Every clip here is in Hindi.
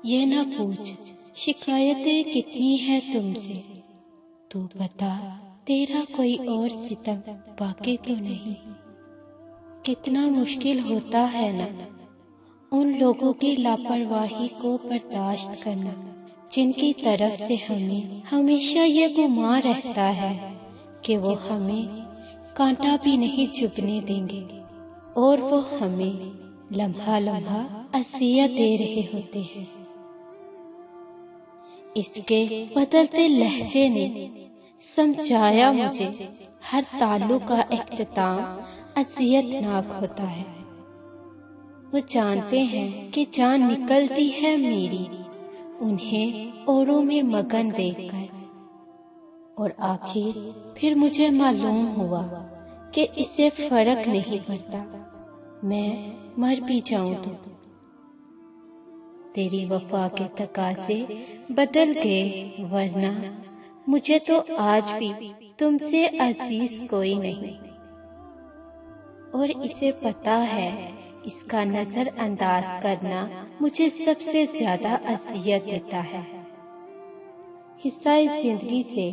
ये ना पूछ शिकायतें कितनी है तुमसे, तू बता तेरा कोई और सितम बाकी तो नहीं। कितना मुश्किल होता है ना उन लोगों की लापरवाही को बर्दाश्त करना जिनकी तरफ से हमें हमेशा ये गुमान रहता है कि वो हमें कांटा भी नहीं चुभने देंगे और वो हमें लम्हा लम्हा अज़ियत दे रहे होते हैं। इसके बदलते लहजे ने समझाया मुझे हर ताल्लुक का इख्तिताम अज़ियतनाक होता है। वो जानते हैं कि जान निकलती है मेरी उन्हें औरों में मगन देखकर, और आखिर फिर मुझे मालूम हुआ कि इससे फर्क नहीं पड़ता मैं मर भी जाऊं तो। तेरी वफा के तकाज़े बदल गए, वरना मुझे तो आज भी तुमसे अजीज कोई नहीं। और इसे पता है इसका नजर अंदाज करना मुझे सबसे ज्यादा अज़ियत देता है। हिस्सा जिंदगी से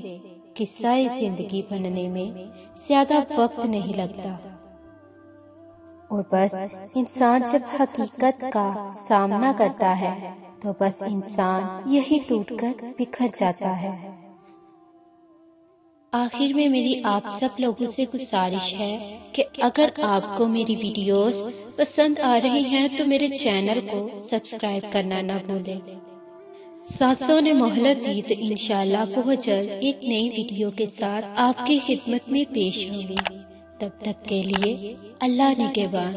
किस्सा जिंदगी बनने में ज्यादा वक्त नहीं लगता, और बस इंसान जब हकीकत का सामना करता है तो बस इंसान यही टूटकर बिखर जाता है। आखिर में मेरी आप सब लोगों से गुजारिश है कि अगर आपको मेरी वीडियोस पसंद आ रही हैं तो मेरे चैनल को सब्सक्राइब करना ना भूलें। सासों ने मोहलत दी तो इंशाल्लाह बहुत जल्द एक नई वीडियो के साथ आपकी खिदमत में पेश होंगी। तब तक के लिए अल्लाह निगहबान।